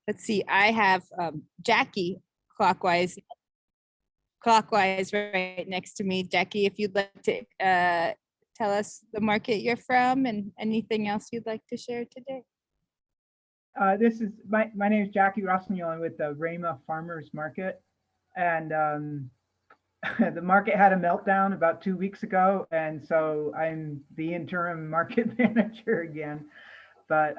let's see, I have Jackie clockwise right next to me. Jackie, if you'd like to tell us the market you're from and anything else you'd like to share today. This is my name is Jackie Rossignol with the Rama Farmers Market, and the market had a meltdown about 2 weeks ago, and so I'm the interim market manager again. But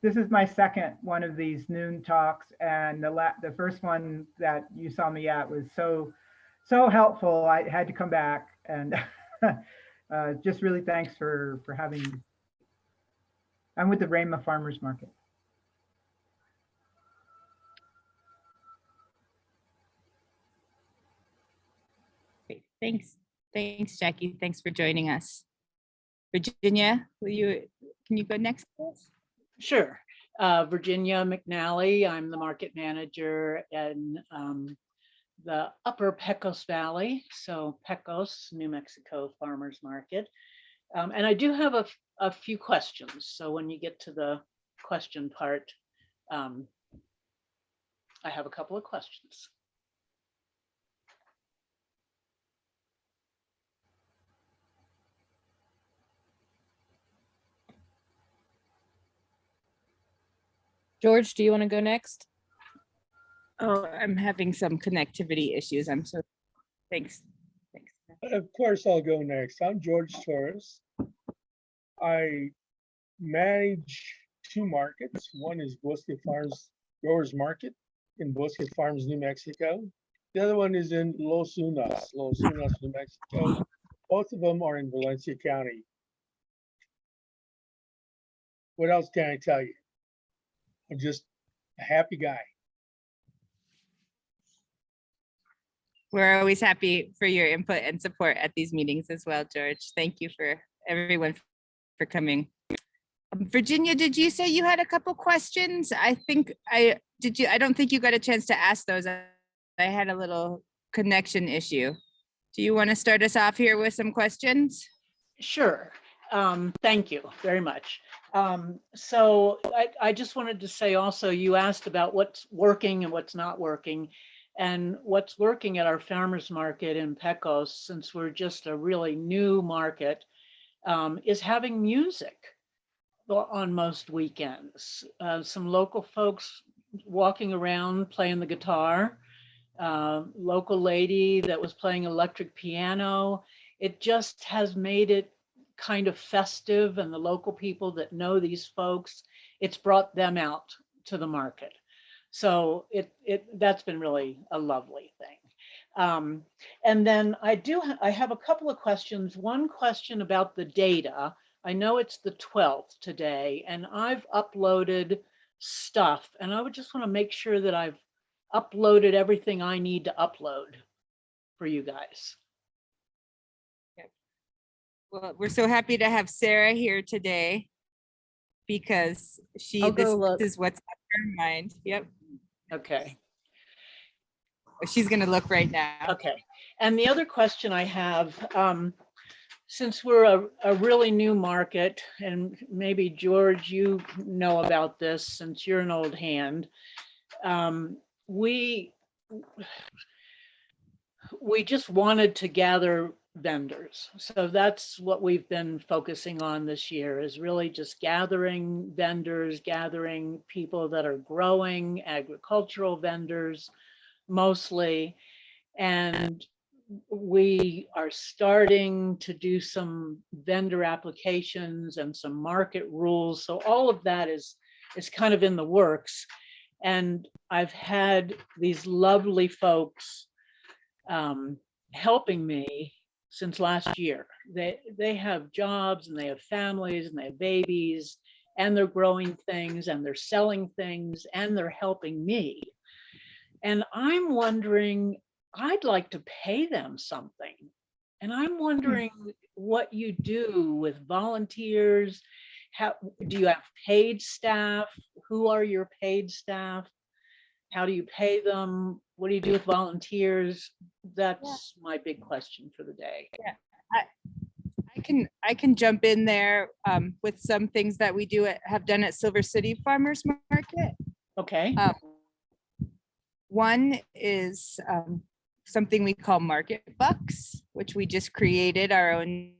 this is my second one of these noon talks, and the first one that you saw me at was so helpful. I had to come back, and just really thanks for having me. I'm with the Rama Farmers Market. Great. Thanks, Jackie. Thanks for joining us. Virginia, can you go next, please? Sure. Virginia McNally. I'm the market manager in the Upper Pecos Valley, so Pecos, New Mexico Farmers Market. And I do have a few questions. So when you get to the question part, I have a couple of questions. George, do you want to go next? Oh, I'm having some connectivity issues. I'm so thanks. Of course, I'll go next. I'm George Torres. I manage two markets. One is Bosque Farms Growers Market in Bosque Farms, New Mexico. The other one is in Los Unas, New Mexico. Both of them are in Valencia County. What else can I tell you? I'm just a happy guy. We're always happy for your input and support at these meetings as well, George. Thank you for everyone for coming. Virginia, did you say you had a couple questions? I don't think you got a chance to ask those. I had a little connection issue. Do you want to start us off here with some questions? Sure. Thank you very much. So I just wanted to say also, you asked about what's working and what's not working. And what's working at our farmers market in Pecos, since we're just a really new market, is having music on most weekends. Some local folks walking around playing the guitar, local lady that was playing electric piano. It just has made it kind of festive, and the local people that know these folks, it's brought them out to the market. So that's been really a lovely thing. And then I have a couple of questions. One question about the data. I know it's the 12th today, and I've uploaded stuff, and I would just want to make sure that I've uploaded everything I need to upload for you guys. Well, we're so happy to have Sarah here today because this is what's on her mind. Yep. Okay. She's going to look right now. Okay. And the other question I have, since we're a really new market, and maybe George, you know about this since you're an old hand, we just wanted to gather vendors. So that's what we've been focusing on this year, is really just gathering vendors, gathering people that are growing, agricultural vendors mostly. And we are starting to do some vendor applications and some market rules. So all of that is kind of in the works. And I've had these lovely folks helping me since last year. They have jobs and they have families and they have babies, and they're growing things and they're selling things and they're helping me. And I'm wondering, I'd like to pay them something. And I'm wondering what you do with volunteers. How do you have paid staff? Who are your paid staff? How do you pay them? What do you do with volunteers? That's my big question for the day. Yeah, can jump in there with some things that we have done at Silver City Farmers Market. Okay, One is something we call market bucks, which we just created our own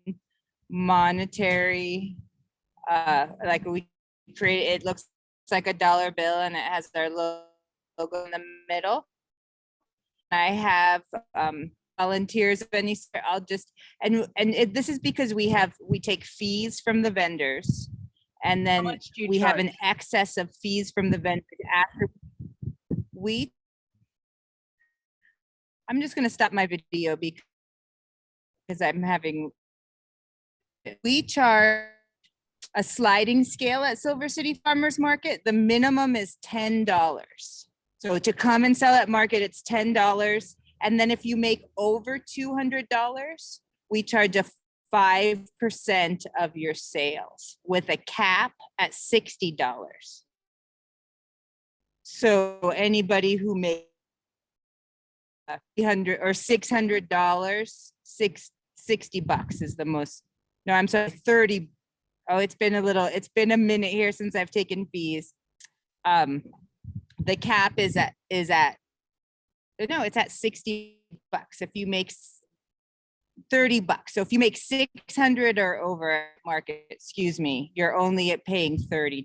monetary, like we create, it looks like a dollar bill and it has our logo in the middle. I have volunteers of any sort. I'll just, this is because we take fees from the vendors, and how then much do you we have an charge? excess of fees from the vendors after we. I'm just gonna stop my video because I'm having, we charge a sliding scale at Silver City Farmers Market. The minimum is $10. So to come and sell at market, it's $10. And then if you make over $200, we charge a 5% of your sales with a cap at $60. So anybody who makes $300 or $600, $60 is the most. No, I'm sorry, 30. Oh, it's been a minute here since I've taken fees. The cap is at no, it's at $60 if you make $30. So if you make 600 or over market, excuse me, you're only paying $30.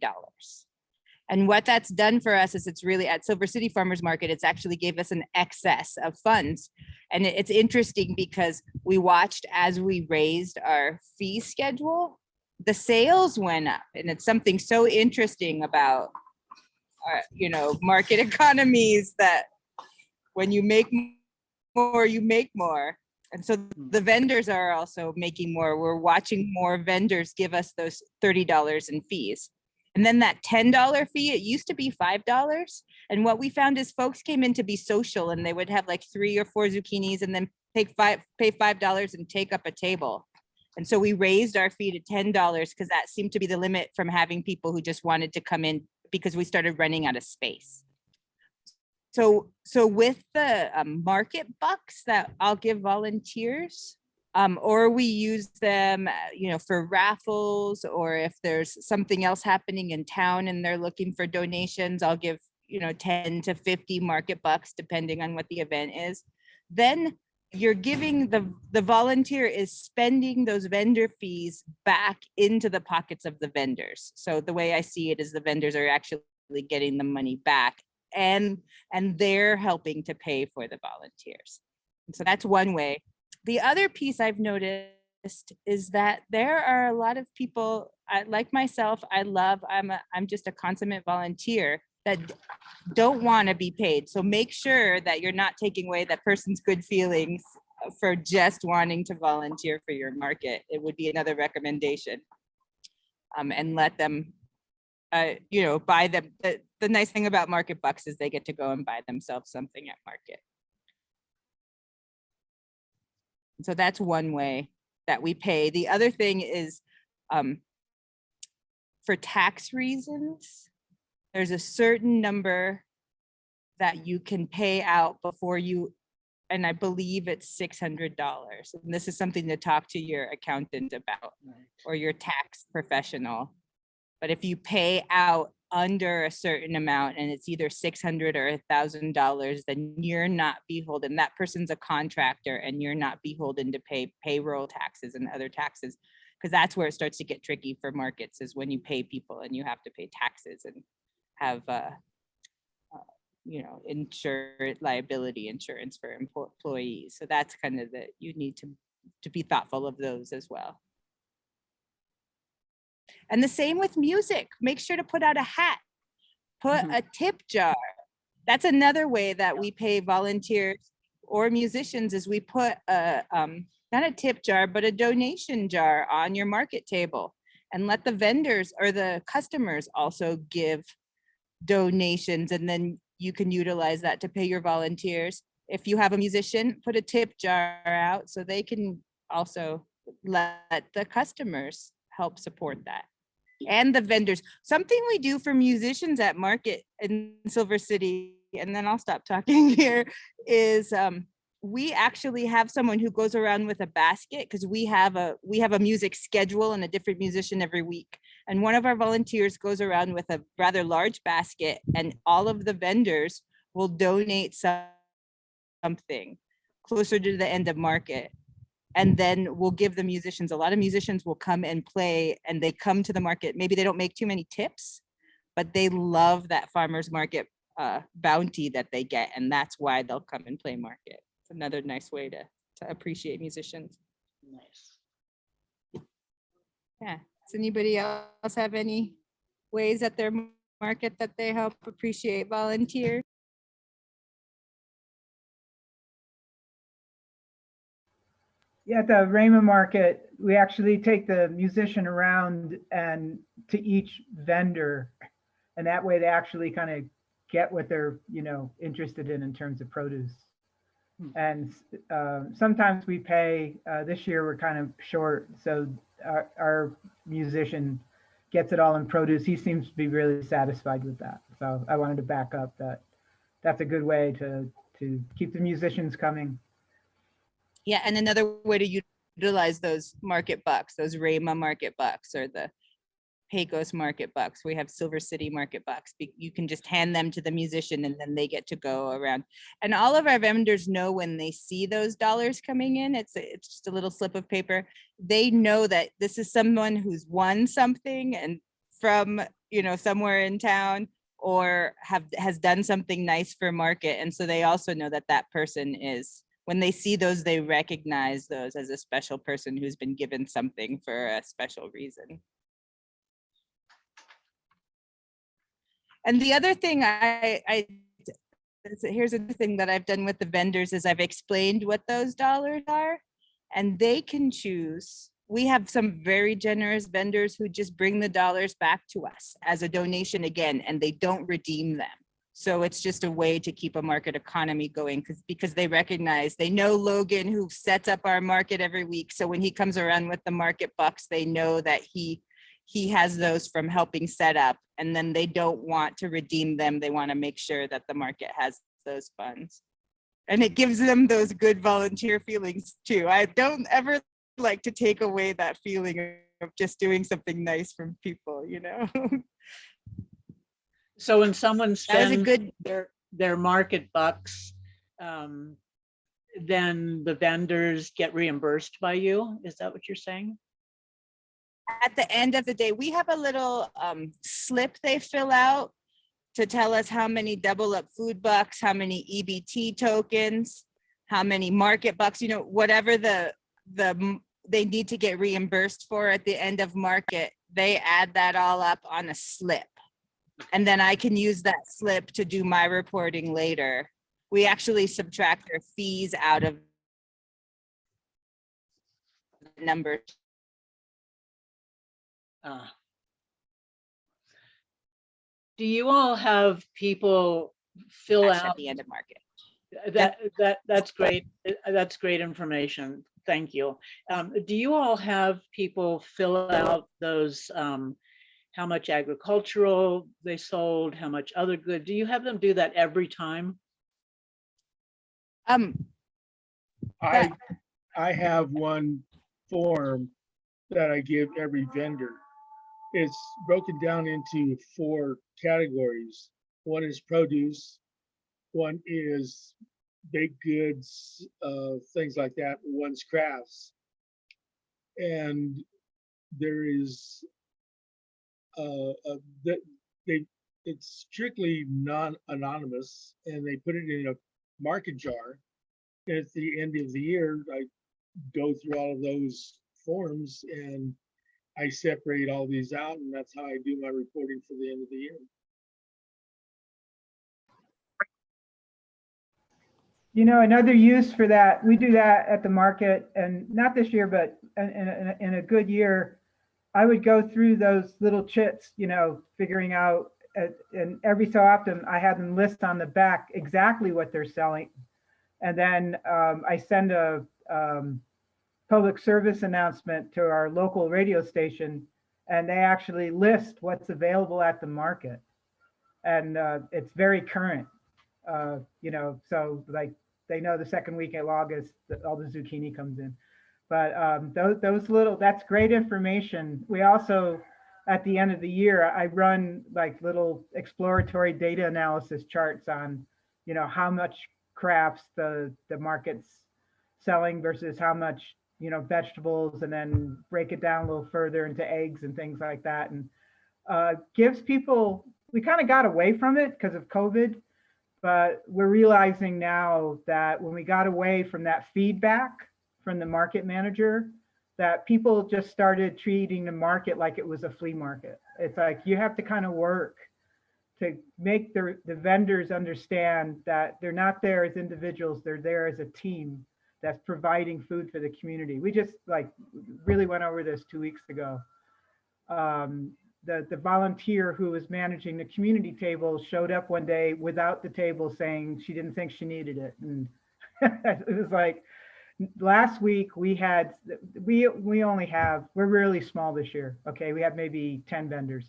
And what that's done for us is it's really at Silver City Farmers Market, it's actually gave us an excess of funds. And it's interesting because we watched as we raised our fee schedule, the sales went up. And it's something so interesting about market economies, that when you make more, you make more. And so the vendors are also making more. We're watching more vendors give us those $30 in fees. And then that $10 fee, it used to be $5. And what we found is folks came in to be social, and they would have like 3 or 4 zucchinis and then pay $5 and take up a table. And so we raised our fee to $10 because that seemed to be the limit from having people who just wanted to come in, because we started running out of space. So with the market bucks that I'll give volunteers, or we use them, for raffles, or if there's something else happening in town and they're looking for donations, I'll give, 10 to 50 market bucks, depending on what the event is. Then you're giving the volunteer is spending those vendor fees back into the pockets of the vendors. So the way I see it is the vendors are actually getting the money back, and they're helping to pay for the volunteers. And so that's one way. The other piece I've noticed is that there are a lot of people, like myself, I'm just a consummate volunteer, that don't want to be paid. So make sure that you're not taking away that person's good feelings for just wanting to volunteer for your market. It would be another recommendation. And let them, buy them. The nice thing about market bucks is they get to go and buy themselves something at market. So that's one way that we pay. The other thing is, for tax reasons, there's a certain number that you can pay out before you, and I believe it's $600. And this is something to talk to your accountant about, or your tax professional. But if you pay out under a certain amount and it's either $600 or $1,000, then you're not beholden. That person's a contractor and you're not beholden to pay payroll taxes and other taxes, because that's where it starts to get tricky for markets, is when you pay people and you have to pay taxes and have insured liability insurance for employees. So that's kind of you need to be thoughtful of those as well. And the same with music. Make sure to put out a hat, put a tip jar. That's another way that we pay volunteers or musicians, is we put not a tip jar, but a donation jar on your market table, and let the vendors or the customers also give donations, and then you can utilize that to pay your volunteers. If you have a musician, put a tip jar out so they can also let the customers help support that. And the vendors. Something we do for musicians at market in Silver City, and then I'll stop talking here, is we actually have someone who goes around with a basket because we have a music schedule and a different musician every week. And one of our volunteers goes around with a rather large basket, and all of the vendors will donate something closer to the end of market. And then we'll give the musicians, a lot of musicians will come and play, and they come to the market. Maybe they don't make too many tips, but they love that farmer's market bounty that they get. And that's why they'll come and play market. It's another nice way to appreciate musicians. Nice. Yeah. Does anybody else have any ways at their market that they help appreciate volunteers? Yeah, at the Raymond Market, we actually take the musician around and to each vendor. And that way they actually kind of get what they're, interested in terms of produce. And sometimes we pay, this year we're kind of short. So our musician gets it all in produce. He seems to be really satisfied with that. So I wanted to back up that that's a good way to keep the musicians coming. Yeah, and another way to utilize those market bucks, those Rama market bucks or the Pecos market bucks. We have Silver City market bucks. You can just hand them to the musician and then they get to go around. And all of our vendors know when they see those dollars coming in, it's just a little slip of paper. They know that this is someone who's won something and from, somewhere in town or has done something nice for market. And so they also know that that person is, when they see those, they recognize those as a special person who's been given something for a special reason. And the other thing here's a thing that I've done with the vendors is I've explained what those dollars are and they can choose. We have some very generous vendors who just bring the dollars back to us as a donation again, and they don't redeem them. So it's just a way to keep a market economy going because they recognize, they know Logan who sets up our market every week. So when he comes around with the market bucks, they know that he has those from helping set up, and then they don't want to redeem them. They want to make sure that the market has those funds. And it gives them those good volunteer feelings too. I don't ever like to take away that feeling of just doing something nice from people, So when someone That was a spends good, their market bucks, then the vendors get reimbursed by you? Is that what you're saying? at the end of the day, we have a little slip they fill out to tell us how many double up food bucks, how many EBT tokens, how many market bucks, whatever they need to get reimbursed for at the end of market, they add that all up on a slip. And then I can use that slip to do my reporting later. We actually subtract their fees out of the numbers. Do you all have people fill At out the end of market. that's great. That's great information. Thank you. Do you all have people fill out those how much agricultural they sold, how much other good? Do you have them do that every time? I have one form that I give every vendor. It's broken down into 4 categories. One is produce, one is baked goods, things like that. One's crafts. And there is it's strictly non-anonymous, and they put it in a market jar. And at the end of the year, I go through all of those forms and I separate all these out, and that's how I do my reporting for the end of the year. Another use for that, we do that at the market, and not this year, but in a good year, I would go through those little chits, figuring out, and every so often I have them list on the back exactly what they're selling. And then I send a public service announcement to our local radio station, and they actually list what's available at the market. And it's very current, so like they know the second week of August, all the zucchini comes in. But that's great information. We also, at the end of the year, I run like little exploratory data analysis charts on, how much crafts the market's selling versus how much, vegetables, and then break it down a little further into eggs and things like that. And gives people, we kind of got away from it because of COVID, but we're realizing now that when we got away from that feedback from the market manager, that people just started treating the market like it was a flea market. It's like you have to kind of work to make the vendors understand that they're not there as individuals, they're there as a team that's providing food for the community. We just really went over this 2 weeks ago. The volunteer who was managing the community table showed up one day without the table, saying she didn't think she needed it. And it was like, last week we only have, we're really small this year. Okay. We have maybe 10 vendors,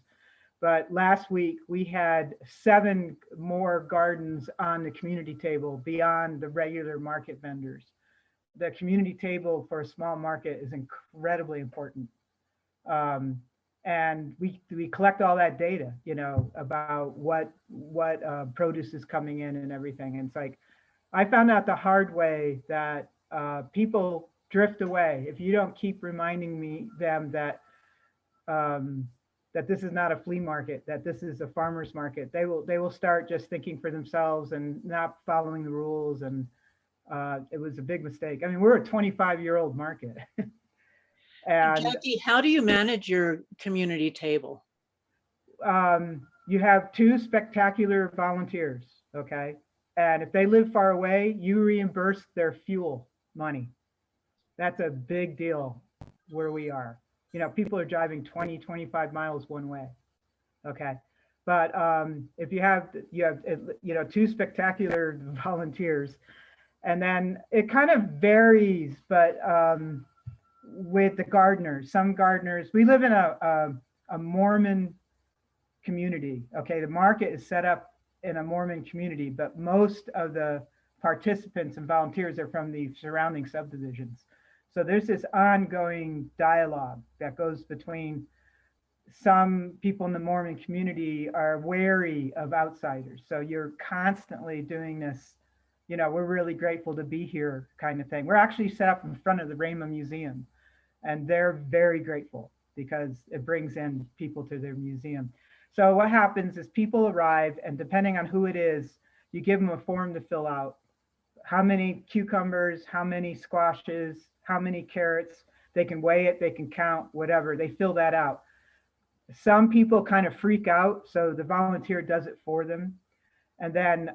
but last week we had 7 more gardens on the community table beyond the regular market vendors. The community table for a small market is incredibly important. And we collect all that data, about what produce is coming in and everything. And it's like, I found out the hard way that people drift away if you don't keep reminding them that that this is not a flea market, that this is a farmer's market. They will start just thinking for themselves and not following the rules. And it was a big mistake. I mean, we're a 25-year-old market. And Jackie, how do you manage your community table? you have 2 spectacular volunteers, okay? And if they live far away, you reimburse their fuel money. That's a big deal where we are. People are driving 20, 25 miles one way, okay? But if you have 2 spectacular volunteers, and then it kind of varies, but with the gardeners, some gardeners, we live in a Mormon community. Okay, the market is set up in a Mormon community, but most of the participants and volunteers are from the surrounding subdivisions. So there's this ongoing dialogue that goes between some people in the Mormon community are wary of outsiders. So you're constantly doing this, we're really grateful to be here kind of thing. We're actually set up in front of the Rama Museum, and they're very grateful because it brings in people to their museum. So what happens is people arrive, and depending on who it is, you give them a form to fill out. How many cucumbers, how many squashes, how many carrots. They can weigh it, they can count, whatever. They fill that out. Some people kind of freak out, so the volunteer does it for them. And then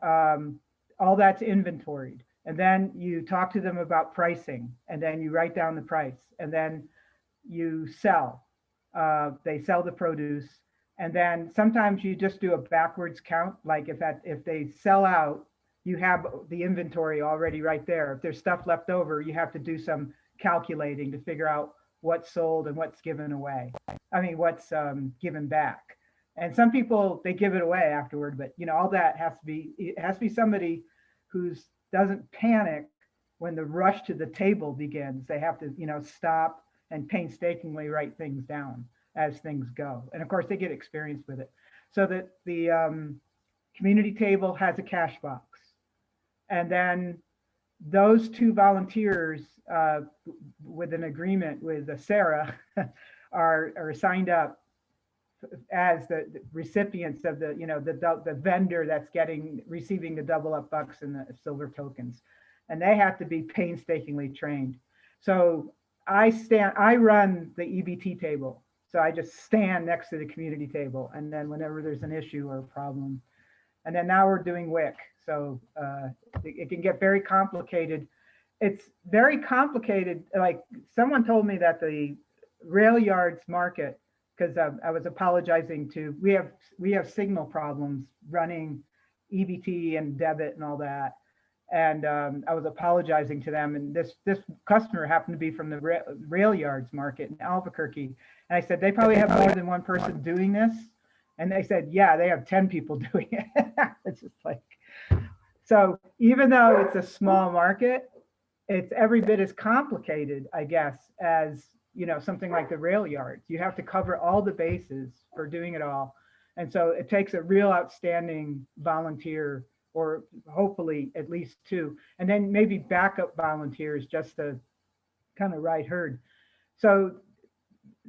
all that's inventoried. And then you talk to them about pricing, and then you write down the price, and then you sell. They sell the produce. And then sometimes you just do a backwards count. Like if they sell out, you have the inventory already right there. If there's stuff left over, you have to do some calculating to figure out what's sold and what's given away. I mean, what's given back. And some people, they give it away afterward, but all that it has to be somebody who doesn't panic when the rush to the table begins. They have to, stop and painstakingly write things down as things go. And of course they get experience with it. So that the community table has a cash box. And then those 2 volunteers with an agreement with Sarah are signed up as the recipients of the vendor that's receiving the double up bucks and the silver tokens. And they have to be painstakingly trained. So I run the EBT table. So I just stand next to the community table. And then whenever there's an issue or a problem, and then now we're doing WIC. So it can get very complicated. It's very complicated. Like someone told me that the rail yards market, because I was apologizing we have signal problems running EBT and debit and all that. And I was apologizing to them. And this customer happened to be from the rail yards market in Albuquerque. And I said, they probably have more than one person doing this. And they said, yeah, they have 10 people doing it. It's just like, So even though it's a small market, it's every bit as complicated, I guess, as, something like the rail yards. You have to cover all the bases for doing it all. And so it takes a real outstanding volunteer, or hopefully at least two, and then maybe backup volunteers just to kind of ride herd. So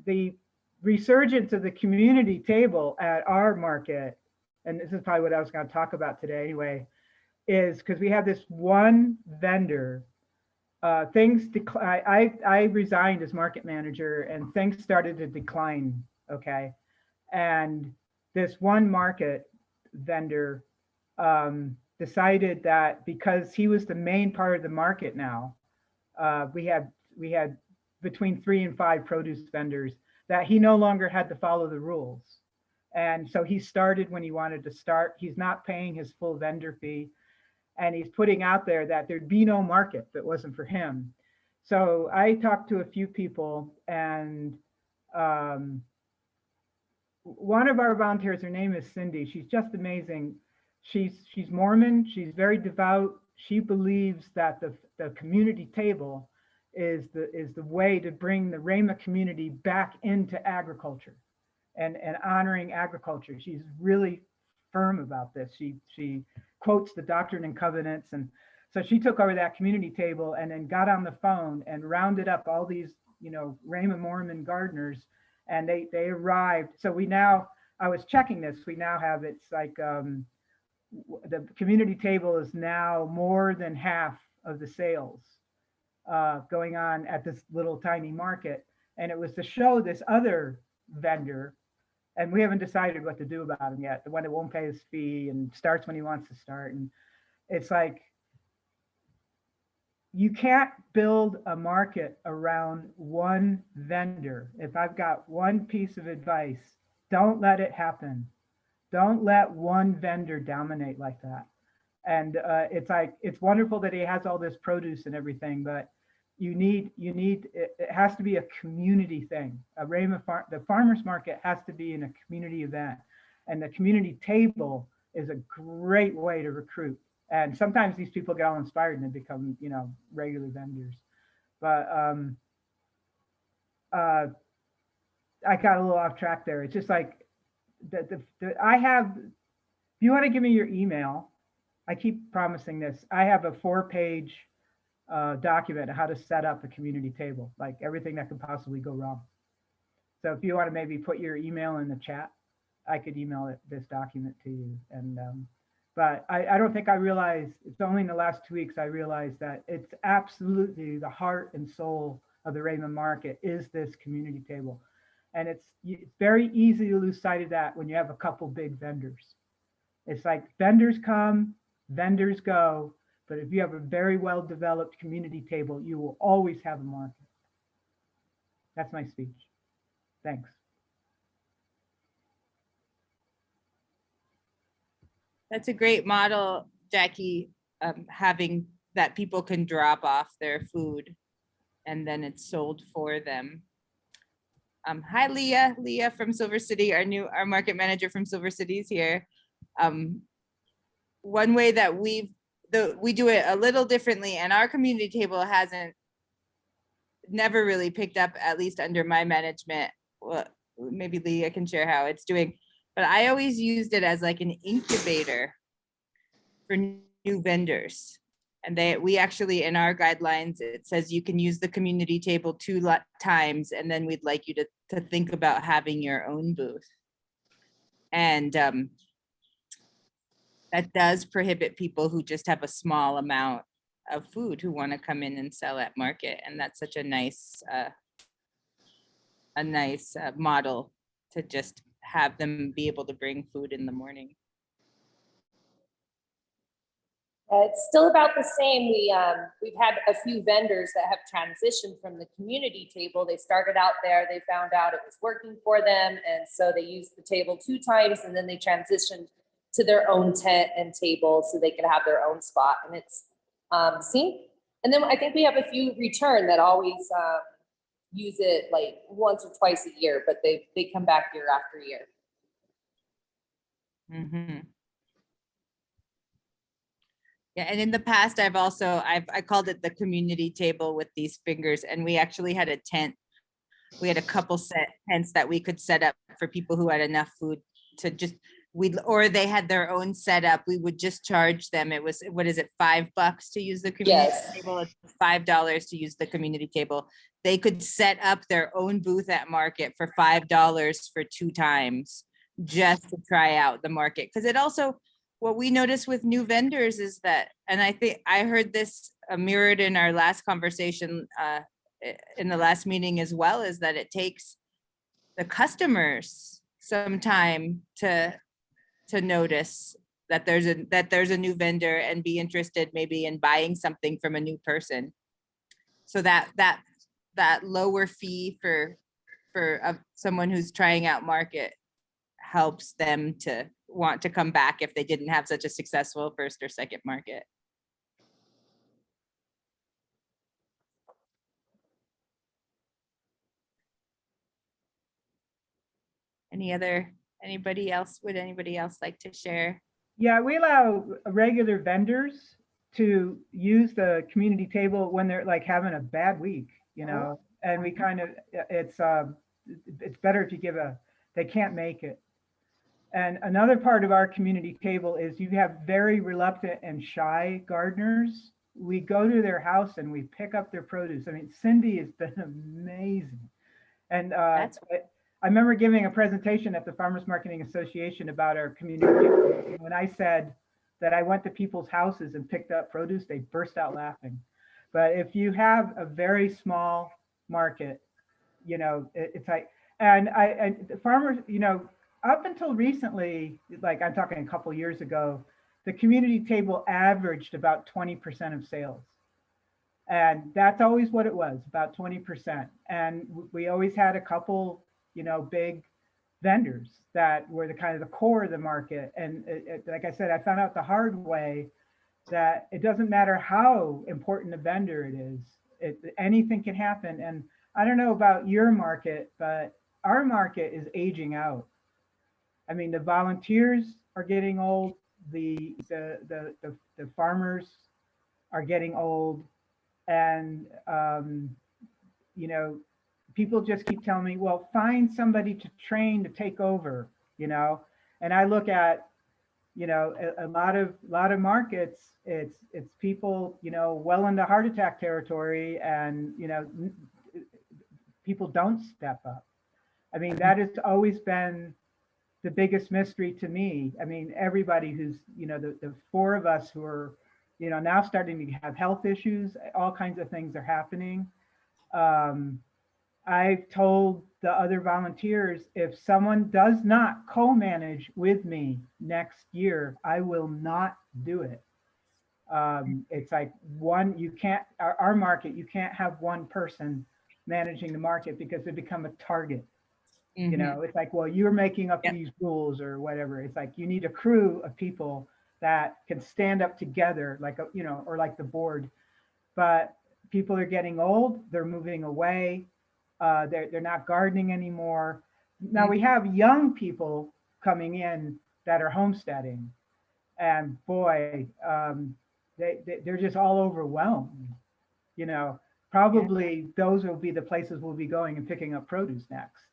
the resurgence of the community table at our market, and this is probably what I was going to talk about today anyway, is because we have this one vendor. I resigned as market manager and things started to decline. Okay. And this one market vendor decided that because he was the main part of the market now, we had between 3 and 5 produce vendors, that he no longer had to follow the rules. And so he started when he wanted to start. He's not paying his full vendor fee. And he's putting out there that there'd be no market if it wasn't for him. So I talked to a few people, and one of our volunteers, her name is Cindy. She's just amazing. She's Mormon. She's very devout. She believes that the community table is the way to bring the Rama community back into agriculture and honoring agriculture. She's really firm about this. She quotes the Doctrine and Covenants, and so she took over that community table and then got on the phone and rounded up all these, Rama Mormon gardeners, and they arrived. So I was checking this. We now have, it's like the community table is now more than half of the sales going on at this little tiny market, and it was to show this other vendor. And we haven't decided what to do about him yet. The one that won't pay his fee and starts when he wants to start. And it's like, you can't build a market around one vendor. If I've got one piece of advice, don't let it happen. Don't let one vendor dominate like that. And it's wonderful that he has all this produce and everything, but it has to be a community thing. The farmers market has to be in a community event, and the community table is a great way to recruit. And sometimes these people get all inspired and they become, regular vendors. But I got a little off track there. It's just like if you want to give me your email, I keep promising this. I have a 4-page document how to set up a community table, like everything that could possibly go wrong. So if you want to maybe put your email in the chat, I could email this document to you. And but I don't think I realized, it's only in the last 2 weeks I realized that it's absolutely the heart and soul of the Raymond market is this community table. And it's very easy to lose sight of that when you have a couple big vendors. It's like vendors come, vendors go. But if you have a very well-developed community table, you will always have a market. That's my speech. Thanks. That's a great model, Jackie, having that people can drop off their food and then it's sold for them. Hi, Leah from Silver City, our market manager from Silver City is here. One way that we do it a little differently, and our community table never really picked up, at least under my management. Well, maybe Leah can share how it's doing, but I always used it as like an incubator for new vendors. And we actually, in our guidelines, it says you can use the community table 2 times, and then we'd like you to think about having your own booth. And that does prohibit people who just have a small amount of food who want to come in and sell at market. And that's such a nice model to just have them be able to bring food in the morning. It's still about the same. We've had a few vendors that have transitioned from the community table. They started out there, they found out it was working for them, and so they used the table 2 times, and then they transitioned to their own tent and table so they could have their own spot. And it's seen. And then I think we have a few return that always use it like once or twice a year, but they come back year after year. Mm-hmm. Yeah, and in the past, I called it the community table with these fingers, and we actually had a tent. We had a couple set tents that we could set up for people who had enough food to just, or they had their own setup. We would just charge them. It was, what is it, $5 to use the community Yes. table? It's $5 to use the community table. They could set up their own booth at market for $5 for 2 times just to try out the market. Because it also, what we notice with new vendors is that, and I think I heard this mirrored in our last conversation in the last meeting as well, is that it takes the customers some time to notice that there's a new vendor and be interested maybe in buying something from a new person. So that lower fee for someone who's trying out market helps them to want to come back if they didn't have such a successful first or second market. Anybody else? Would anybody else like to share? Yeah, we allow regular vendors to use the community table when they're like having a bad week, you know, and we kind of, it's better if you give they can't make it. And another part of our community table is you have very reluctant and shy gardeners. We go to their house and we pick up their produce. I mean, Cindy has been amazing. And I remember giving a presentation at the Farmers Marketing Association about our community. When I said that I went to people's houses and picked up produce, they burst out laughing. But if you have a very small market, you know, it's like, and the farmers, you know, up until recently, like I'm talking a couple years ago, the community table averaged about 20% of sales. And that's always what it was, about 20%. And we always had a couple, you know, big vendors that were the kind of the core of the market. And like I said, I found out the hard way that it doesn't matter how important a vendor it is, anything can happen. And I don't know about your market, but our market is aging out. I mean, the volunteers are getting old. The farmers are getting old. And, you know, people just keep telling me, well, find somebody to train to take over, you know? And I look at, you know, a lot of markets, it's people, you know, well into heart attack territory, and, you know, people don't step up. I mean, that has always been the biggest mystery to me. I mean, everybody who's, you know, the 4 of us who are, you know, now starting to have health issues, all kinds of things are happening. I've told the other volunteers, if someone does not co-manage with me next year, I will not do it. It's like you can't, our market, you can't have one person managing the market because they become a target. You know, it's like, well, you're making up these rules or whatever. It's like, you need a crew of people that can stand up together, like, you know, or like the board. But people are getting old, they're moving away, they're not gardening anymore. Now we have young people coming in that are homesteading, and boy, they're just all overwhelmed. You know, probably those will be the places we'll be going and picking up produce next.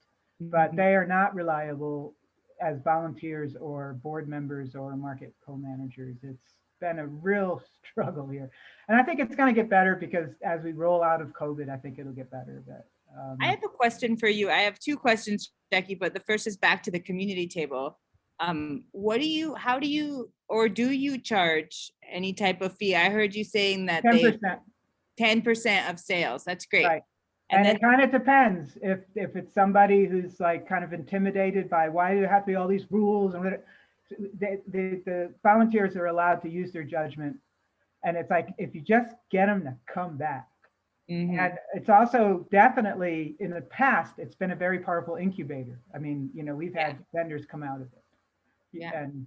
But they are not reliable as volunteers or board members or market co-managers. It's been a real struggle here. And I think it's going to get better because as we roll out of COVID, I think it'll get better. But I have a question for you. I have 2 questions, Jackie, but the first is back to the community table. How do you, or do you charge any type of fee? I heard you saying that 10%. 10% of sales. That's great. Right. And And then it kind of depends if it's somebody who's like kind of intimidated by why do there have to be all these rules, and the volunteers are allowed to use their judgment. And it's like, if you just get them to come back. And it's also definitely in the past, it's been a very powerful incubator. I mean, you know, we've had vendors come out of it. Yeah. And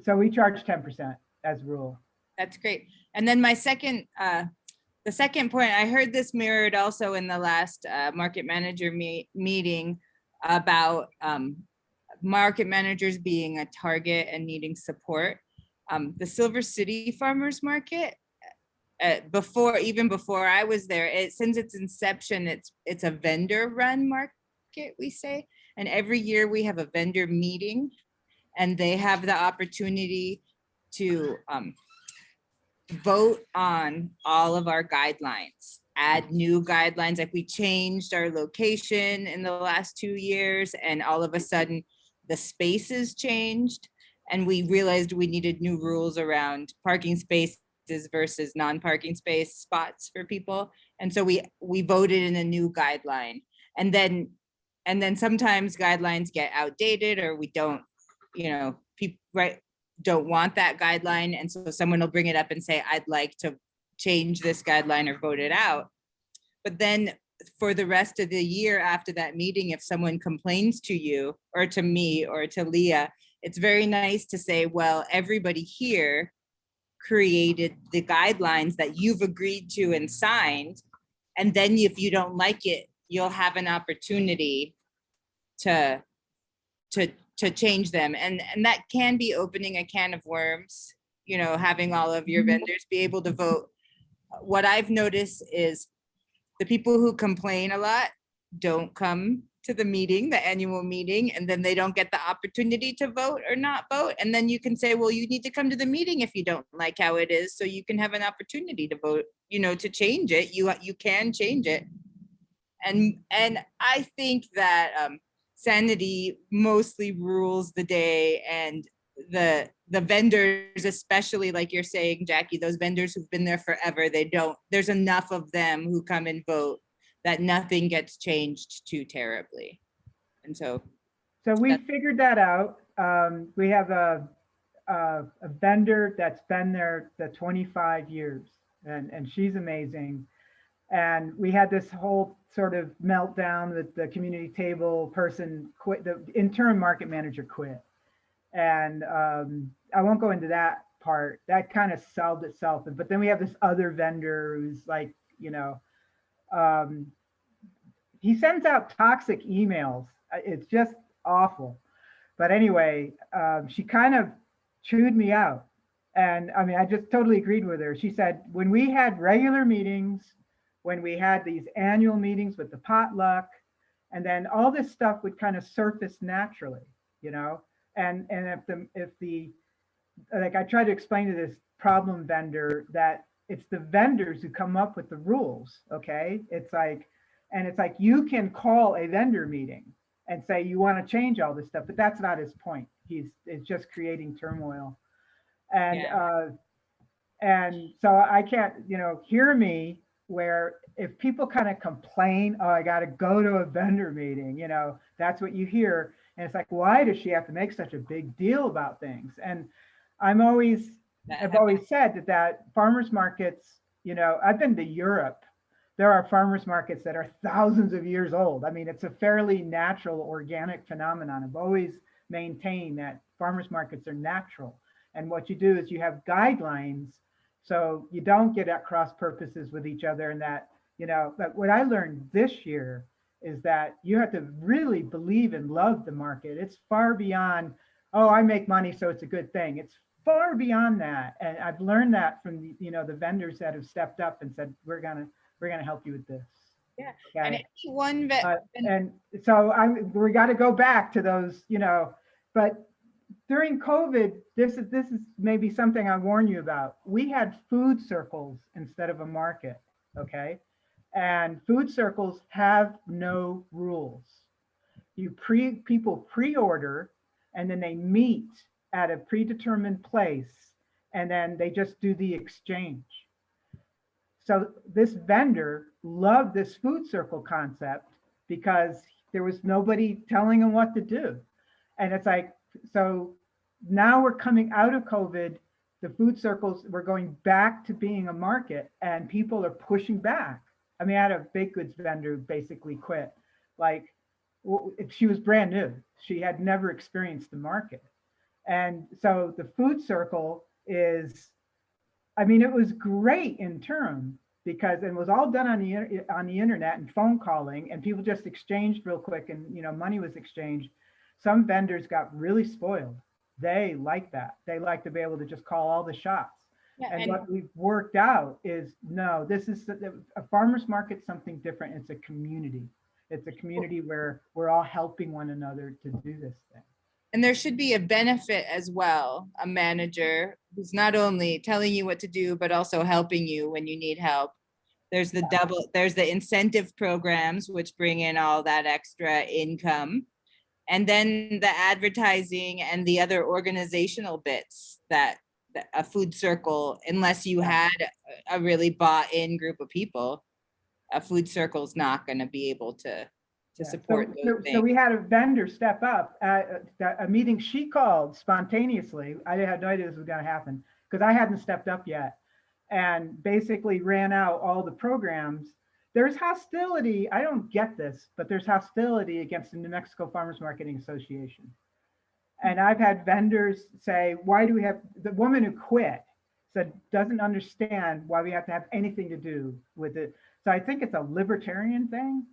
so we charge 10% as a rule. That's great. And then my second, the second point, I heard this mirrored also in the last market manager meeting about market managers being a target and needing support. the Silver City Farmers Market, even before I was there, since its inception, it's a vendor run market, we say. And every year we have a vendor meeting, and they have the opportunity to vote on all of our guidelines, add new guidelines. Like we changed our location in the last 2 years, and all of a sudden the spaces changed, and we realized we needed new rules around parking spaces versus non-parking space spots for people. And so we voted in a new guideline. And then sometimes guidelines get outdated, or we don't, people don't want that guideline. And so someone will bring it up and say, I'd like to change this guideline or vote it out. But then for the rest of the year after that meeting, if someone complains to you or to me or to Leah, it's very nice to say, well, everybody here created the guidelines that you've agreed to and signed. And then if you don't like it, you'll have an opportunity to change them. And that can be opening a can of worms, having all of your vendors be able to vote. What I've noticed is the people who complain a lot don't come to the meeting, the annual meeting, and then they don't get the opportunity to vote or not vote. And then you can say, well, you need to come to the meeting if you don't like how it is, so you can have an opportunity to vote, to change it. You can change it. And I think that sanity mostly rules the day, and the vendors, especially like you're saying, Jackie, those vendors who've been there forever, there's enough of them who come and vote that nothing gets changed too terribly. And so we figured that out. We have a vendor that's been there the 25 years, and she's amazing. And we had this whole sort of meltdown that the community table person quit, the interim market manager quit. And I won't go into that part. That kind of solved itself. But then we have this other vendor who's like, he sends out toxic emails. It's just awful. But anyway, she kind of chewed me out. And I mean, I just totally agreed with her. She said, when we had regular meetings, when we had these annual meetings with the potluck, and then all this stuff would kind of surface naturally, and if the like I tried to explain to this problem vendor that it's the vendors who come up with the rules. Okay, it's like you can call a vendor meeting and say you want to change all this stuff, but that's not his point. It's just creating turmoil. And and so I can't, hear me, where if people kind of complain, oh, I got to go to a vendor meeting, that's what you hear. And it's like, why does she have to make such a big deal about things? And I've always said that farmers markets, I've been to Europe. There are farmers markets that are thousands of years old. I mean, it's a fairly natural, organic phenomenon. I've always maintained that farmers markets are natural. And what you do is you have guidelines so you don't get at cross purposes with each other. And that, but what I learned this year is that you have to really believe and love the market. It's far beyond, oh, I make money, so it's a good thing. It's far beyond that. And I've learned that from the vendors that have stepped up and said, we're gonna help you with this. Yeah. Okay? And and so we got to go back to those, but during COVID, this is maybe something I warn you about. We had food circles instead of a market, okay? And food circles have no rules. People pre-order, and then they meet at a predetermined place, and then they just do the exchange. So this vendor loved this food circle concept because there was nobody telling him what to do. And it's like, so now we're coming out of COVID, the food circles, we're going back to being a market, and people are pushing back. I mean, I had a baked goods vendor who basically quit. Like, she was brand new. She had never experienced the market. And so the food circle is, I mean, it was great in term because it was all done on the internet and phone calling, and people just exchanged real quick, and money was exchanged. Some vendors got really spoiled, they like that. They like to be able to just call all the shots. Yeah, And and what we've worked out is, no, this is a farmer's market's something different. It's a community. It's a community where we're all helping one another to do this thing. And there should be a benefit as well, a manager who's not only telling you what to do, but also helping you when you need help. There's the incentive programs, which bring in all that extra income. And then the advertising and the other organizational bits that a food circle, unless you had a really bought in group of people, a food circle is not going to be able to Yeah. support those So things. we had a vendor step up at a meeting she called spontaneously. I had no idea this was going to happen because I hadn't stepped up yet, and basically ran out all the programs. There's hostility. I don't get this, but there's hostility against the New Mexico Farmers Marketing Association. And I've had vendors say, why do we have, the woman who quit said, doesn't understand why we have to have anything to do with it. So I think it's a libertarian thing.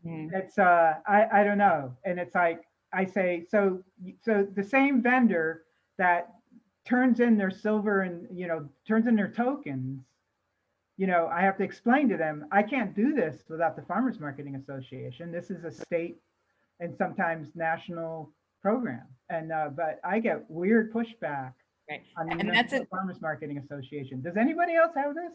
Mm. It's I don't know. And it's like I say, so the same vendor that turns in their silver and turns in their tokens, I have to explain to them, I can't do this without the Farmers Marketing Association. This is a state and sometimes national program. And but I get weird pushback Right. on the And that's National Farmers Marketing Association. Does anybody else have this?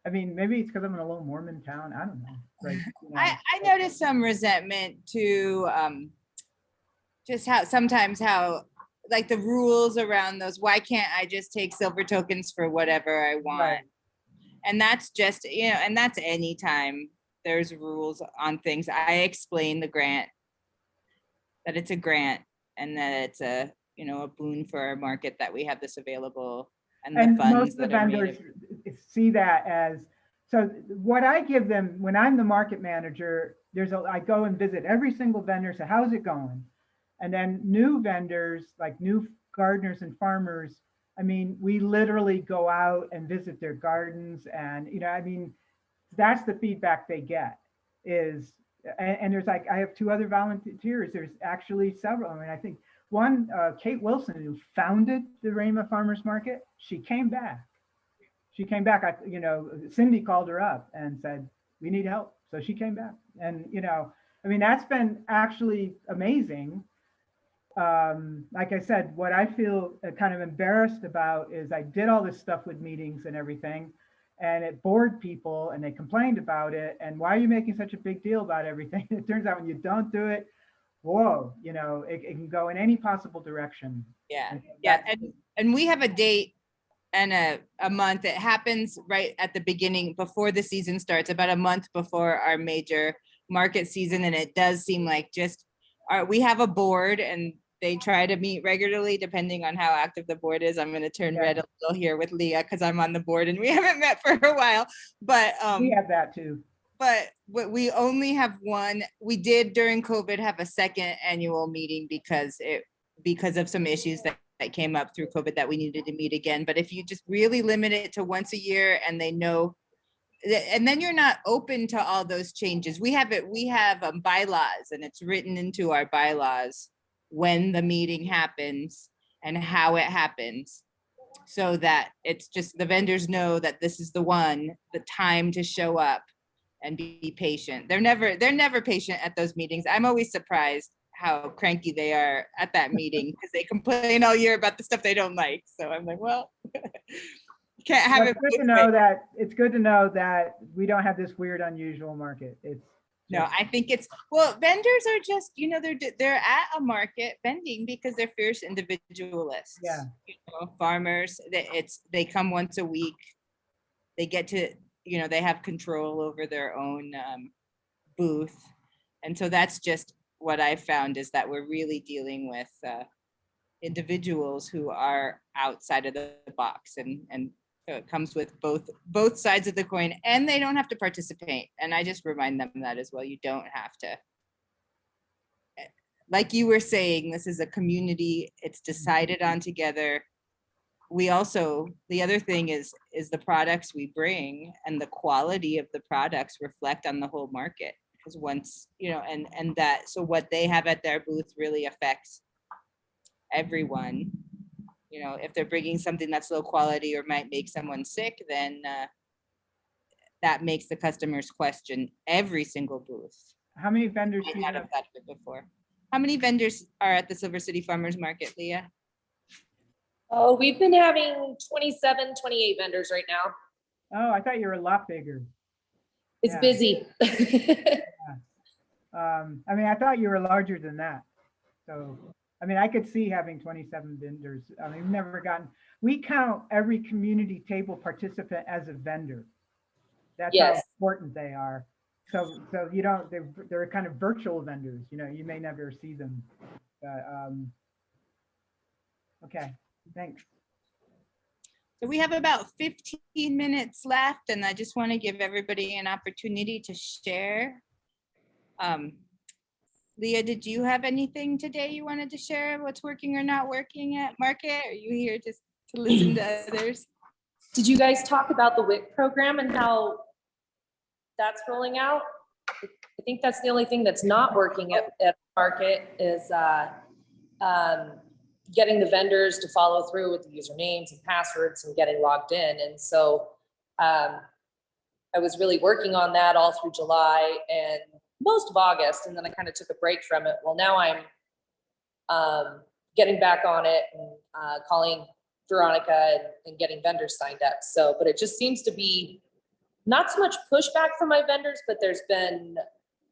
I mean, maybe it's because I'm in a little Mormon town. I don't know. Like, I noticed some resentment to just how like the rules around those, why can't I just take silver tokens for whatever I want? Right. And that's just, and that's anytime there's rules on things. I explain the grant, that it's a grant and that it's a boon for our market that we have this available and the And funds most of the that are made vendors of- see that as, so what I give them when I'm the market manager, I go and visit every single vendor, say, how's it going? And then new vendors, like new gardeners and farmers, I mean, we literally go out and visit their gardens and, I mean, that's the feedback they get is, and there's like, I have 2 other volunteers. There's actually several. I mean, I think one, Kate Wilson, who founded the Rama Farmers Market, she came back. Cindy called her up and said, we need help. So she came back. And, I mean, that's been actually amazing. Like I said, what I feel kind of embarrassed about is I did all this stuff with meetings and everything, and it bored people and they complained about it. And why are you making such a big deal about everything? It turns out when you don't do it, whoa, it can go in any possible direction. Yeah. And Yeah. that's- And we have a date and a month. It happens right at the beginning, before the season starts, about a month before our major market season. And it does seem like we have a board and they try to meet regularly depending on how active the board is. I'm going to turn red a little here with Leah because I'm on the board and we haven't met for a while. But we have that too. But we only have one. We did during COVID have a second annual meeting because of some issues that came up through COVID that we needed to meet again. But if you just really limit it to once a year and they know, and then you're not open to all those changes. We have bylaws and it's written into our bylaws when the meeting happens and how it happens, so that it's just the vendors know that this is the time to show up and be patient. They're never patient at those meetings. I'm always surprised how cranky they are at that meeting because they complain all year about the stuff they don't like. So I'm like, well, can't have Well, it. it's good to know that good to know that we don't have this weird, unusual market. No, I think vendors are just, they're at a market vending because they're fierce individualists. Yeah. Farmers, they come once a week. They get to, they have control over their own booth. And so that's just what I found, is that we're really dealing with individuals who are outside of the box, and so it comes with both sides of the coin, and they don't have to participate. And I just remind them that as well. You don't have to. Like you were saying, this is a community. It's decided on together. We also, the other thing is the products we bring and the quality of the products reflect on the whole market. Because once, and that, so what they have at their booth really affects everyone. You know, if they're bringing something that's low quality or might make someone sick, then that makes the customers question every single booth. How many vendors Might do you not have? have thought of it before. How many vendors are at the Silver City Farmers Market, Leah? Oh, we've been having 27, 28 vendors right now. Oh, I thought you were a lot bigger. It's Yeah. busy. I mean, I thought you were larger than that. So, I mean, I could see having 27 vendors. I mean, we count every community table participant as a vendor. That's how Yes. important they are. So you don't, they're kind of virtual vendors, you know, you may never see them. Okay, thanks. So we have about 15 minutes left, and I just want to give everybody an opportunity to share. Leah, did you have anything today you wanted to share? What's working or not working at Market? Are you here just to listen to others? Did you guys talk about the WIC program and how that's rolling out? I think that's the only thing that's not working at Market is getting the vendors to follow through with the usernames and passwords and getting logged in. And so I was really working on that all through July and most of August, and then I kind of took a break from it. Well, now I'm getting back on it and calling Veronica and getting vendors signed up. So, but it just seems to be not so much pushback from my vendors, but there's been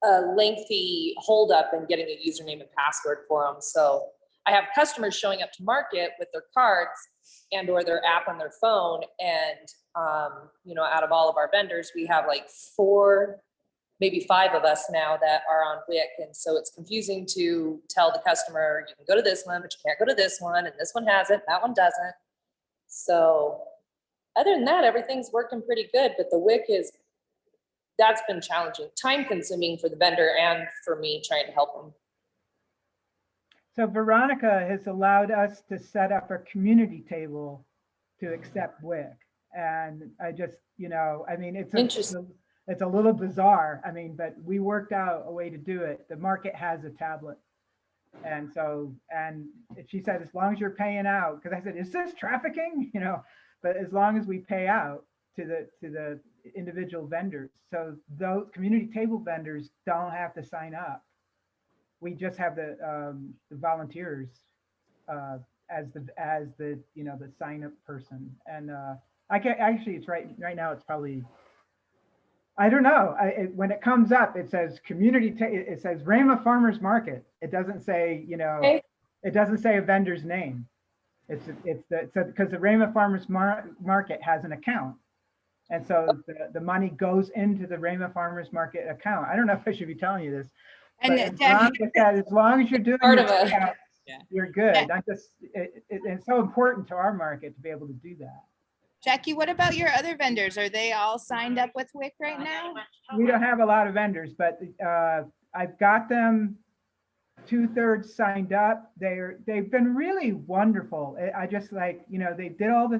a lengthy holdup in getting a username and password for them. So I have customers showing up to Market with their cards and or their app on their phone. And, you know, out of all of our vendors, we have like 4, maybe 5 of us now that are on WIC. And so it's confusing to tell the customer, you can go to this one, but you can't go to this one. And this one has it, that one doesn't. So other than that, everything's working pretty good, but the WIC that's been challenging, time consuming for the vendor and for me trying to help them. So Veronica has allowed us to set up a community table to accept WIC. And I just, you know, I mean, it's a little bizarre. I mean, but we worked out a way to do it. The Market has a tablet. And so, and she said, as long as you're paying out, because I said, is this trafficking? You know, but as long as we pay out to the individual vendors. So those community table vendors don't have to sign up. We just have the volunteers as the you know, the sign up person. And I can actually, it's right now it's probably, I don't know. When it comes up, it says it says Rama Farmers Market. It doesn't say, you know, Okay. It doesn't say a vendor's name. It's because the Rama Farmers Market has an account. And so the money goes into the Rama Farmers Market account. I don't know if I should be telling you this. And But Jackie, Veronica said, as long as you're doing Part your of it. checkout, Yeah. you're good. Yeah. It's so important to our market to be able to do that. Jackie, what about your other vendors? Are they all signed up with WIC right now? We don't have a lot of vendors, but I've got them 2/3 signed up. They've been really wonderful. I just like, you know, they did all the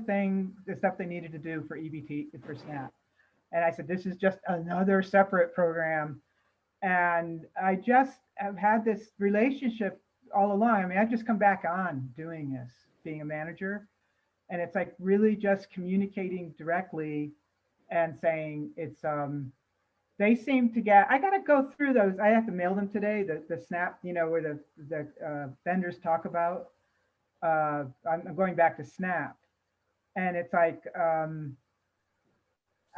stuff they needed to do for EBT, for SNAP. And I said, this is just another separate program. And I just have had this relationship all along. I mean, I've just come back on doing this, being a manager. And it's like really just communicating directly and saying it's, they seem to get, I got to go through those. I have to mail them today, the SNAP, you know, where the vendors talk about, I'm going back to SNAP. And it's like,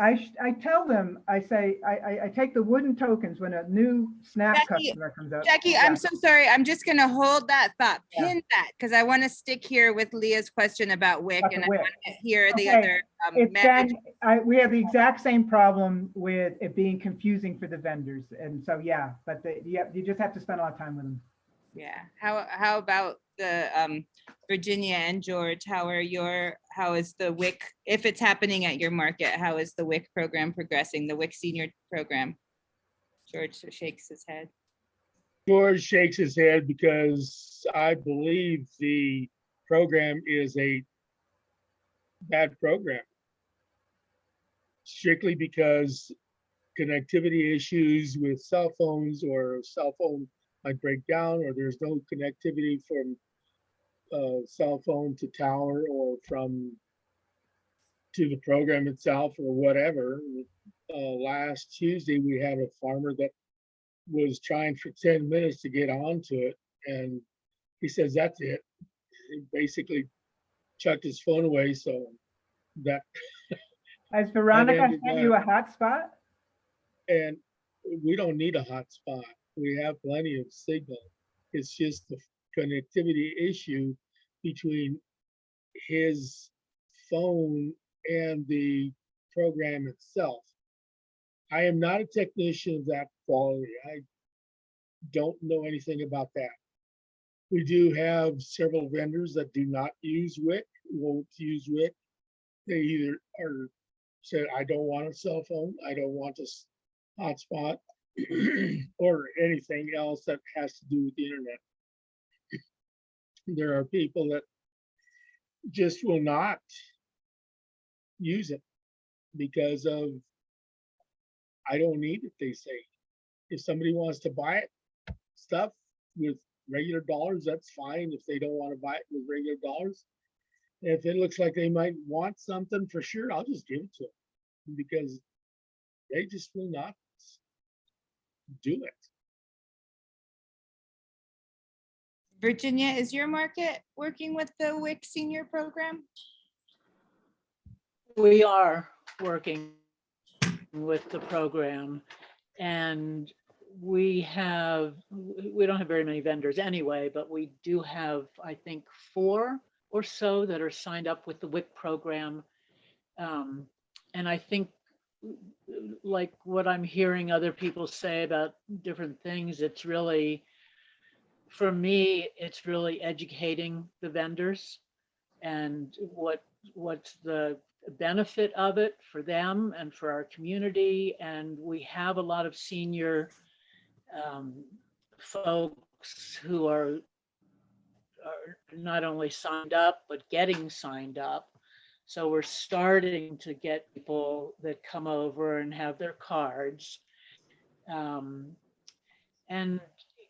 I tell them, I say, I take the wooden tokens when a new SNAP Jackie, customer comes up. Jackie, Yeah. I'm so sorry. I'm just gonna hold that thought, Yeah. pin that, because I want to stick here with Leah's question about WIC, About the and I WIC. want to hear the Okay. other It's manager. been, we have the exact same problem with it being confusing for the vendors. And so, yeah, but you just have to spend a lot of time with them. Yeah. How about the Virginia and George? How is the WIC, if it's happening at your market, how is the WIC program progressing, the WIC senior program? George shakes his head. George shakes his head because I believe the program is a bad program. Strictly because connectivity issues with cell phones, or cell phone might break down, or there's no connectivity from cell phone to tower or from to the program itself or whatever. Last Tuesday, we had a farmer that was trying for 10 minutes to get onto it, and he says that's it. He basically chucked his phone away, so that Has Veronica ended sent you a hotspot? and we don't need a hotspot. We have plenty of signal. It's just the connectivity issue between his phone and the program itself. I am not a technician of that quality. I don't know anything about that. We do have several vendors that do not use WIC, won't use WIC. They either are said, I don't want a cell phone, I don't want a hotspot, or anything else that has to do with the internet. There are people that just will not use it because of, I don't need it, they say. If somebody wants to buy it, stuff with regular dollars, that's fine. If they don't want to buy it with regular dollars, if it looks like they might want something for sure, I'll just give it to them because they just will not do it. Virginia, is your market working with the WIC senior program? We are working with the program, and we don't have very many vendors anyway, but we do have, I think, 4 or so that are signed up with the WIC program. And I think, like what I'm hearing other people say about different things, it's really, for me, it's really educating the vendors and what's the benefit of it for them and for our community. And we have a lot of senior folks who are not only signed up, but getting signed up. So we're starting to get people that come over and have their cards. And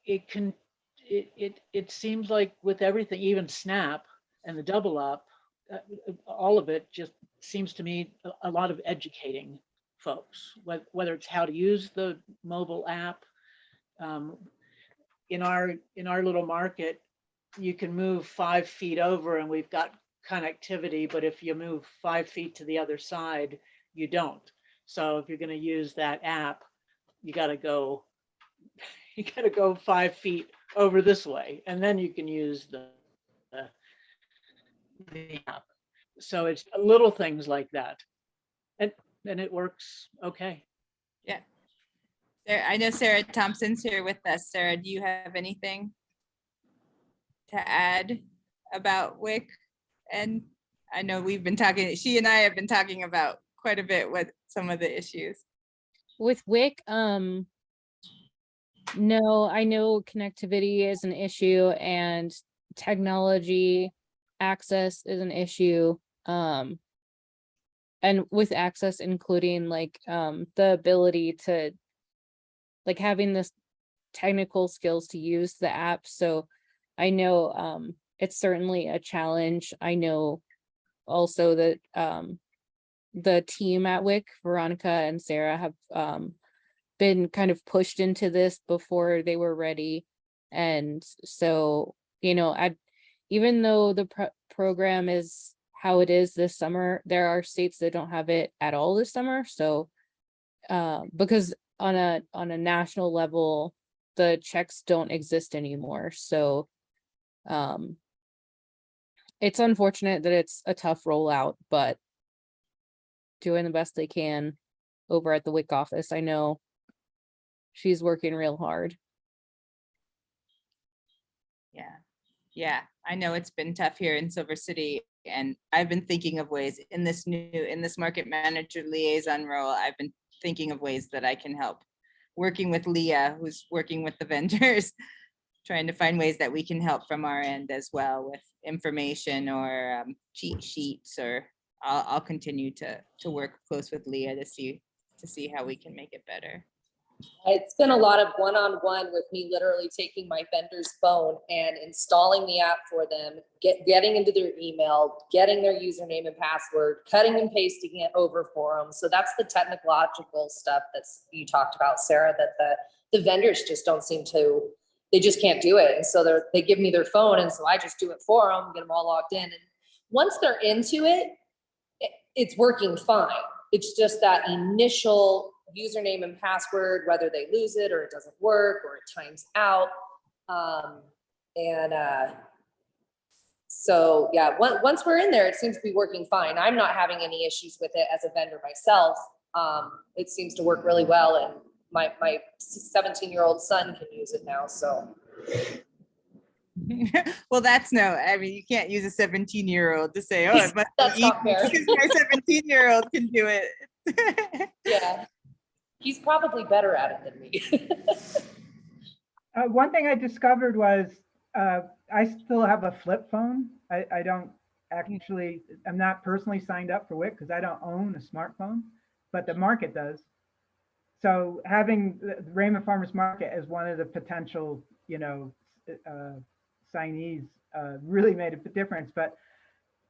it seems like with everything, even SNAP and the double up, all of it just seems to me a lot of educating folks, whether it's how to use the mobile app. In our little market, you can move 5 feet over and we've got connectivity, but if you move 5 feet to the other side, you don't. So if you're going to use that app, you got to go 5 feet over this way, and then you can use the app. So it's little things like that, and it works okay. Yeah. I know Sarah Thompson's here with us. Sarah, do you have anything to add about WIC? And I know we've been talking, she and I have been talking about quite a bit with some of the issues. With WIC, no, I know connectivity is an issue and technology access is an issue. And with access, including like the ability to like having this technical skills to use the app. So I know it's certainly a challenge. I know also that the team at WIC, Veronica and Sarah, have been kind of pushed into this before they were ready. And so, you know, even though the program is how it is this summer, there are states that don't have it at all this summer. So because on a national level, the checks don't exist anymore. So it's unfortunate that it's a tough rollout, but doing the best they can over at the WIC office. I know she's working real hard. Yeah, I know it's been tough here in Silver City, and I've been thinking of ways in this market manager liaison role. I've been thinking of ways that I can help, working with Leah, who's working with the vendors, trying to find ways that we can help from our end as well with information or cheat sheets, or I'll continue to work close with Leah to see how we can make it better. It's been a lot of one-on-one with me literally taking my vendor's phone and installing the app for them, getting into their email, getting their username and password, cutting and pasting it over for them. So that's the technological stuff that's you talked about, Sarah, that the vendors just don't seem to, they just can't do it. And so they give me their phone, and so I just do it for them, get them all logged in. And once they're into it, it's working fine. It's just that initial username and password, whether they lose it or it doesn't work or it times out. So yeah, once we're in there, it seems to be working fine. I'm not having any issues with it as a vendor myself. It seems to work really well, and my 17-year-old son can use it now, so. Well, that's I mean, you can't use a 17-year-old to say, oh, it must That's be not easy fair. because my 17-year-old can do it. Yeah, he's probably better at it than me. One thing I discovered was I still have a flip phone. I don't actually, I'm not personally signed up for WIC because I don't own a smartphone, but the market does. So having the Raymond Farmers Market as one of the potential, signees really made a difference. But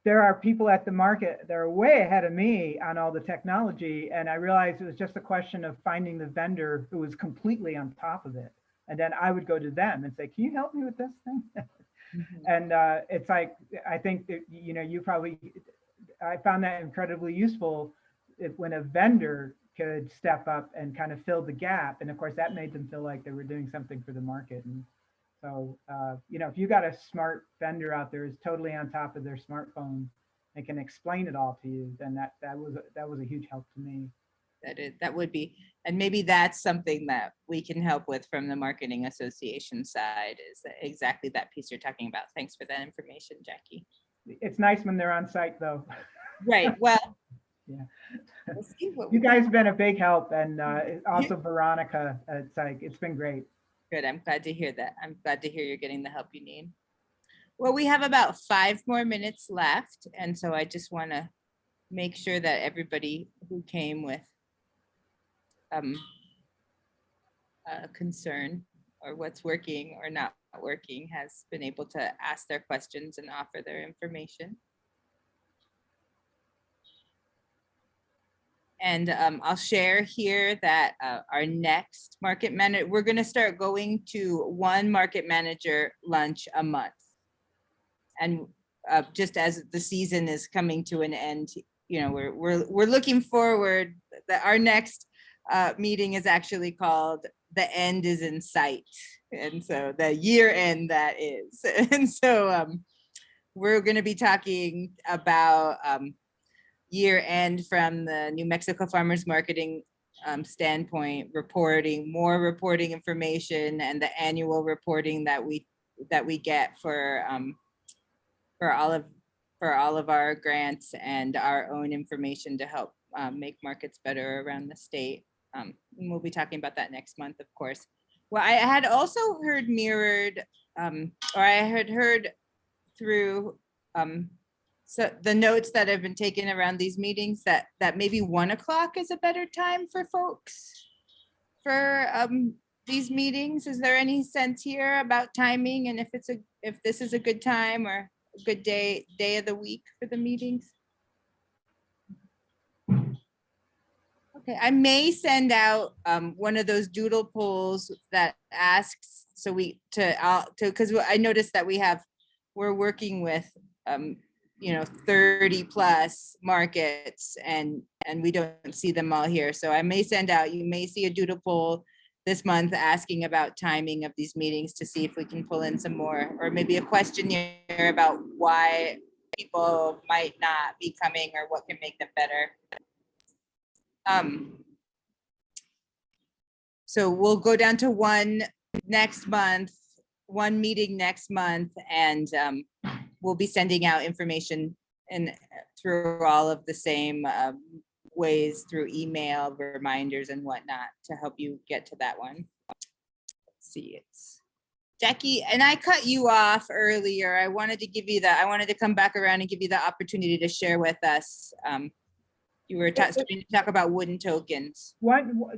there are people at the market that are way ahead of me on all the technology. And I realized it was just a question of finding the vendor who was completely on top of it. And then I would go to them and say, can you help me with this thing? And it's like, I think that, I found that incredibly useful when a vendor could step up and kind of fill the gap. And of course, that made them feel like they were doing something for the market. And so, if you got a smart vendor out there who's totally on top of their smartphone and can explain it all to you, then that was a huge help to me. That would be, and maybe that's something that we can help with from the marketing association side, is exactly that piece you're talking about. Thanks for that information, Jackie. It's nice when they're on site though. Right, well. Yeah. We'll see what You we guys have been a big help, and also Veronica, it's been great. Good, I'm glad to hear that. I'm glad to hear you're getting the help you need. Well, we have about 5 more minutes left, and so I just want to make sure that everybody who came with concern or what's working or not working has been able to ask their questions and offer their information. And I'll share here that our next market manager, we're going to start going to one market manager lunch a month. And just as the season is coming to an end, we're looking forward that our next meeting is actually called The End is in Sight. And so the year end that is. And so we're going to be talking about year end from the New Mexico Farmers Marketing standpoint, more reporting information, and the annual reporting that we get for all of our grants and our own information to help make markets better around the state. And we'll be talking about that next month, of course. Well, I had also heard mirrored, or I had heard through so the notes that have been taken around these meetings that maybe 1 o'clock is a better time for folks for these meetings. Is there any sense here about timing, and if this is a good time or a good day of the week for the meetings? Okay, I may send out one of those doodle polls that asks because I noticed that we're working with 30 plus markets and we don't see them all here. So I may send out, you may see a doodle poll this month asking about timing of these meetings to see if we can pull in some more, or maybe a questionnaire about why people might not be coming or what can make them better. So we'll go down to one meeting next month, and we'll be sending out information and through all of the same ways, through email, reminders and whatnot, to help you get to that one. Let's see, it's Jackie, and I cut you off earlier. I wanted to come back around and give you the opportunity to share with us You were starting to talk about wooden tokens.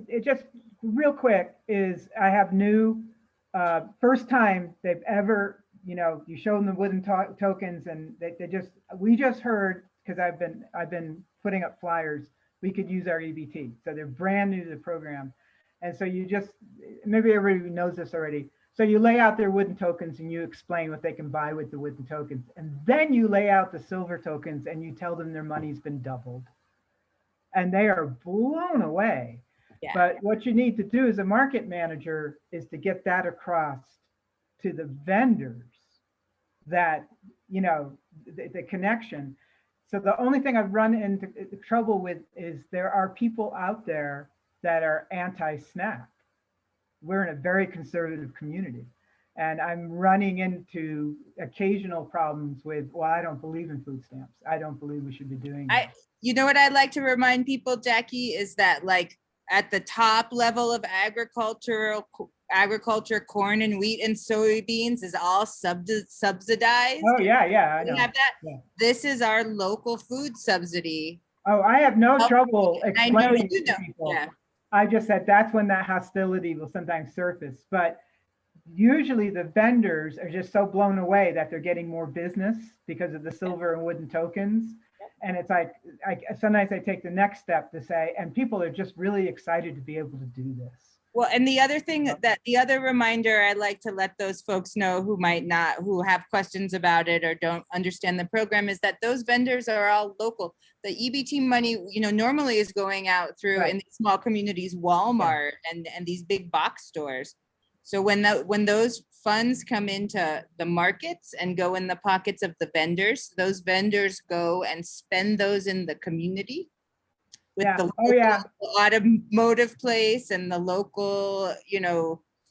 It just real quick is I have new, first time they've ever, you show them the wooden tokens and we just heard, because I've been putting up flyers, we could use our EBT. So they're brand new to the program. And so maybe everybody knows this already. So you lay out their wooden tokens and you explain what they can buy with the wooden tokens. And then you lay out the silver tokens and you tell them their money's been doubled. And they are blown away. Yeah. But what you need to do as a market manager is to get that across to the vendors that, the connection. So the only thing I've run into trouble with is there are people out there that are anti-SNAP. We're in a very conservative community. And I'm running into occasional problems with, well, I don't believe in food stamps. I don't believe we should be doing it. You know what I'd like to remind people, Jackie, is that like at the top level of agriculture, corn and wheat and soybeans is all subsidized. Oh, yeah, I know. We have that. Yeah. This is our local food subsidy. Oh, I have no trouble I know explaining you to know. people. Yeah. I just said that's when that hostility will sometimes surface. But usually the vendors are just so blown away that they're getting more business because of the silver and wooden tokens. And it's like, sometimes I take the next step to say, and people are just really excited to be able to do this. Well, and the other thing the other reminder I'd like to let those folks know who have questions about it or don't understand the program is that those vendors are all local. The EBT money, normally is going out through Right. in these small communities, Walmart and these big box stores. So when those funds come into the markets and go in the pockets of the vendors, those vendors go and spend those in the community. With Yeah. the Oh, yeah. local automotive place and the local,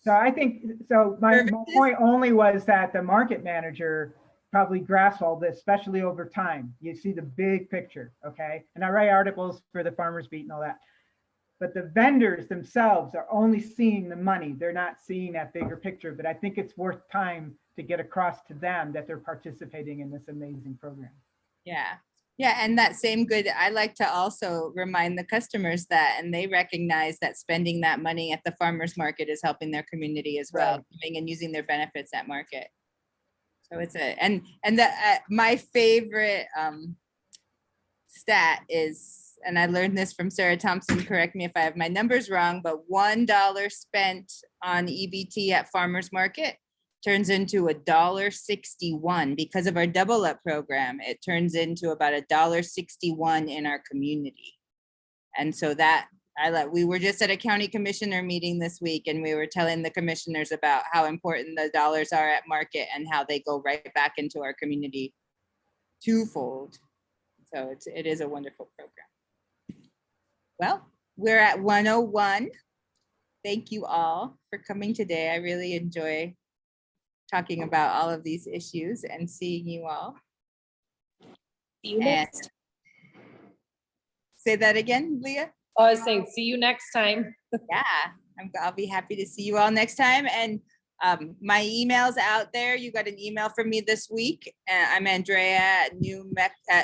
So I think, so my Services? point only was that the market manager probably grasps all this, especially over time. You see the big picture, okay? And I write articles for the Farmers Beat and all that. But the vendors themselves are only seeing the money. They're not seeing that bigger picture. But I think it's worth time to get across to them that they're participating in this amazing program. yeah. Yeah, and that same good, I like to also remind the customers that, and they recognize that spending that money at the farmer's market is helping their community as well, Right. giving and using their benefits at market. So it's my favorite stat is, and I learned this from Sarah Thompson, correct me if I have my numbers wrong, but $1 spent on EBT at farmer's market turns into $1.61 because of our double up program. It turns into about $1.61 in our community. And so we were just at a county commissioner meeting this week and we were telling the commissioners about how important the dollars are at market and how they go right back into our community twofold. So it is a wonderful program. Well, we're at 101. Thank you all for coming today. I really enjoy talking about all of these issues and seeing you all. See you next. And say that again, Leah. Oh, I was saying, see you next time. Yeah, I'll be happy to see you all next time. And my email's out there. You got an email from me this week. I'm Andrea at